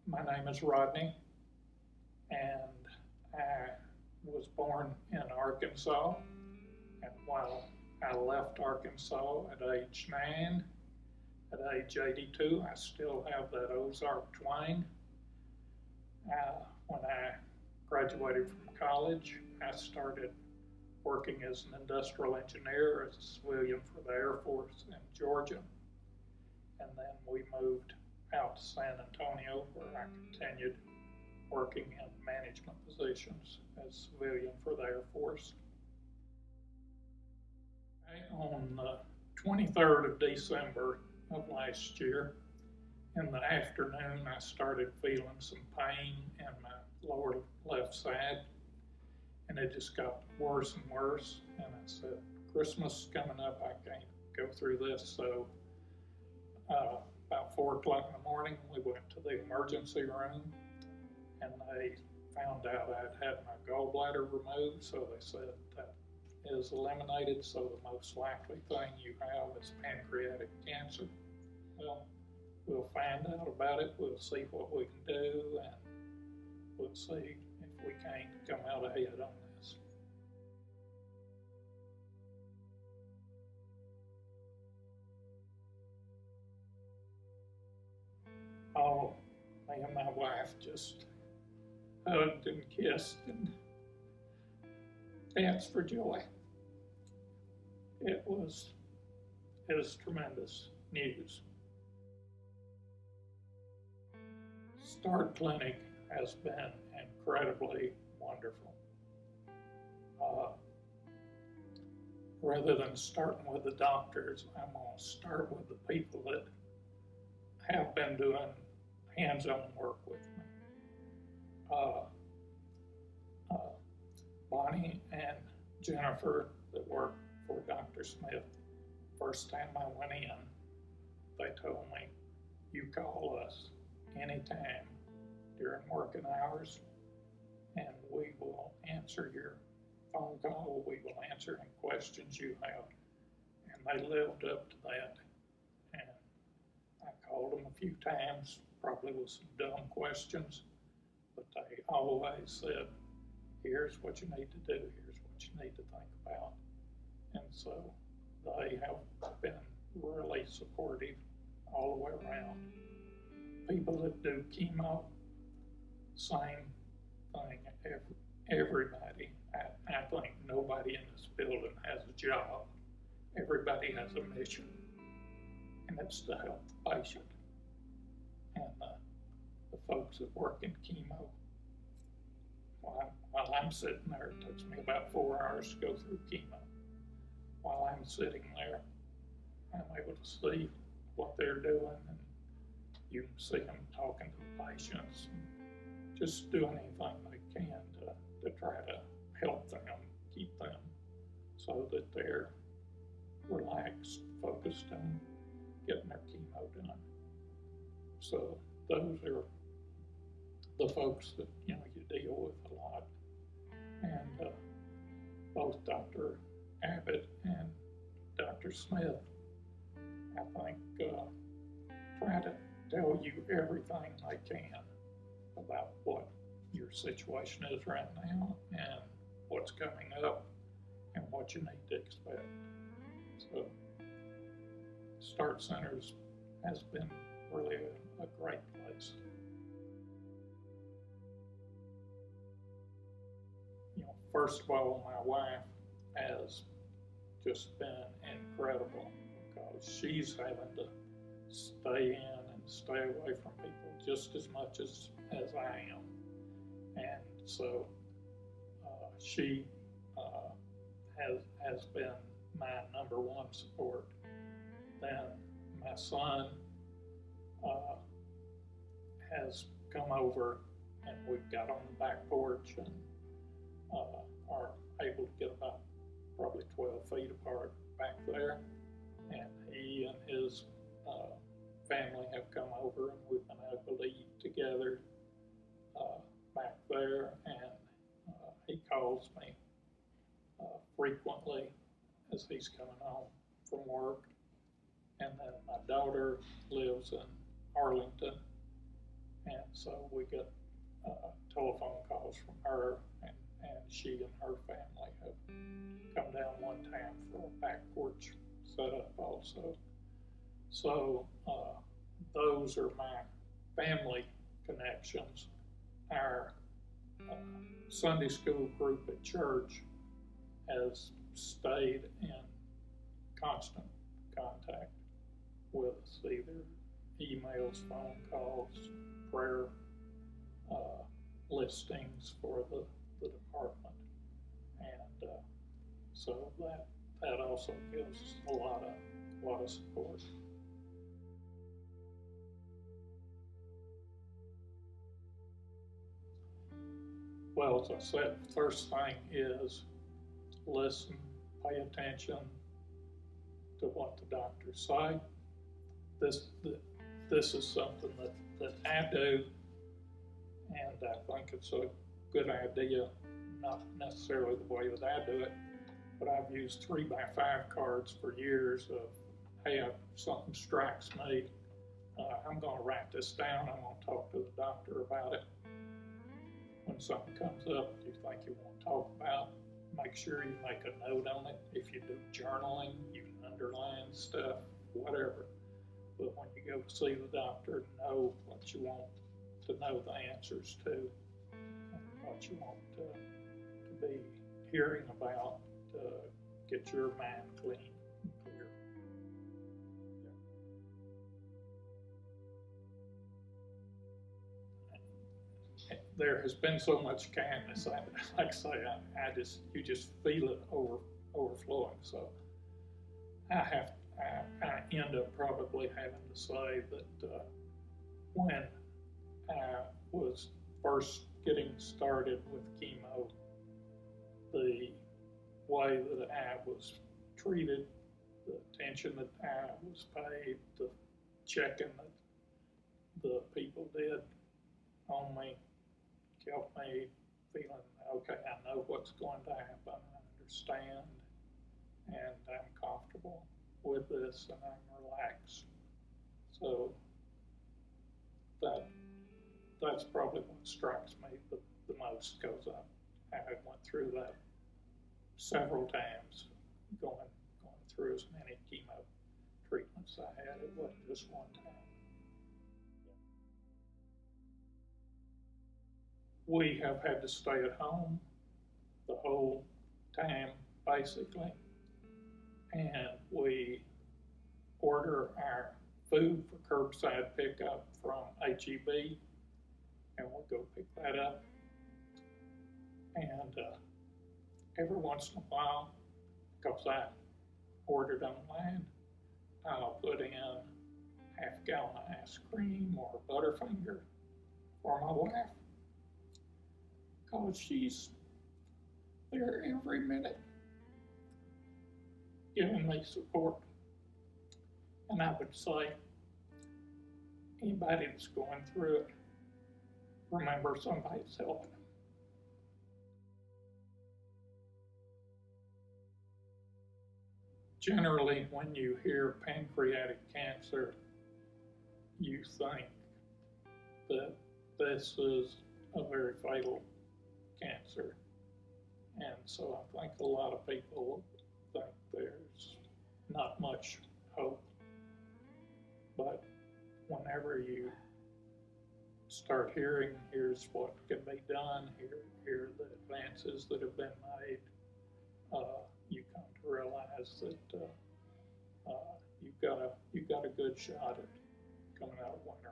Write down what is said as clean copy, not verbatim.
My name is Rodney, and I was born in Arkansas. And while I left Arkansas at age 9, at age 82, I still have that Ozark twang. When I graduated from college, I started working as an industrial engineer as a civilian for the Air Force in Georgia. And then we moved out to San Antonio, where I continued working in management positions as civilian for the Air Force. On the 23rd of December of last year, in the afternoon, I started feeling some pain in my lower left side, and it just got worse and worse. And I said, Christmas is coming up, I can't go through this. So about 4 o'clock in the morning, we went to the emergency room, and they found out I'd had my gallbladder removed. So they said that is eliminated, so the most likely thing you have is pancreatic cancer. Well, we'll find out about it, we'll see what we can do, and we'll see if we can't come out ahead on this. Oh, me and my wife just hugged and kissed and danced for joy. It was tremendous news. Start Clinic has been incredibly wonderful. Rather than starting with the doctors, I'm going to start with the people that have been doing hands-on work with me. Bonnie and Jennifer that work for Dr. Smith, first time I went in, they told me, you call us anytime during working hours, and we will answer your phone call, we will answer any questions you have. And they lived up to that. And I called them a few times, probably with some dumb questions, but they always said, here's what you need to do, here's what you need to think about. And so they have been really supportive all the way around. People that do chemo, same thing. Everybody, I think nobody in this building has a job. Everybody has a mission, and it's to help the patient. And the folks that work in chemo, while I'm sitting there, it takes me about 4 hours to go through chemo. While I'm sitting there, I'm able to see what they're doing, and you can see them talking to the patients and just doing anything they can to try to help them, keep them so that they're relaxed, focused on getting their chemo done. So those are the folks that you deal with a lot. And both Dr. Abbott and Dr. Smith, I think, try to tell you everything they can about what your situation is right now and what's coming up and what you need to expect. So Start Centers has been really a great place. First of all, my wife has just been incredible because she's having to stay in and stay away from people just as much as I am. And so she has been my number one support. Then my son has come over, and we've got on the back porch and are able to get about probably 12 feet apart back there. And he and his family have come over, and we've been able to eat together back there. And he calls me frequently as he's coming home from work. And then my daughter lives in Arlington, And so we get telephone calls from her, and she and her family have come down one time for a back porch setup also. So those are my family connections. Our Sunday school group at church has stayed in constant contact with us, either emails, phone calls, prayer listings for the department. And so that also gives a lot of support. Well, as I said, first thing is listen, pay attention to what the doctors say. This is something that I do, and I think it's a good idea, not necessarily the way that I do it, but I've used 3x5 cards for years of, hey, if something strikes me, I'm going to write this down, I'm going to talk to the doctor about it. When something comes up you think you want to talk about, make sure you make a note on it. If you do journaling, you can underline stuff, whatever. But when you go to see the doctor, know what you want to know the answers to, and what you want to be hearing about to get your mind clean and clear. There has been so much kindness. Like I say, you just feel it overflowing. So I end up probably having to say that when I was first getting started with chemo, the way that I was treated, the attention that I was paid, the checking that the people did on me, kept me feeling, okay, I know what's going to happen, I understand, and I'm comfortable with this, and I'm relaxed. So that's probably what strikes me the most, because I went through that several times, going through as many chemo treatments I had. It wasn't just one time. We have had to stay at home the whole time, basically, and we order our food for curbside pickup from HEB, and we'll go pick that up. And every once in a while, because I ordered online, I'll put in half-gallon of ice cream or Butterfinger for my wife, because she's there every minute giving me support. And I would say, anybody that's going through it, remember somebody's helping them. Generally, when you hear pancreatic cancer, you think that this is a very fatal cancer. And so I think a lot of people think there's not much hope. But whenever you start hearing, here's what can be done, here are the advances that have been made, you come to realize that you've got a good shot at coming out of winter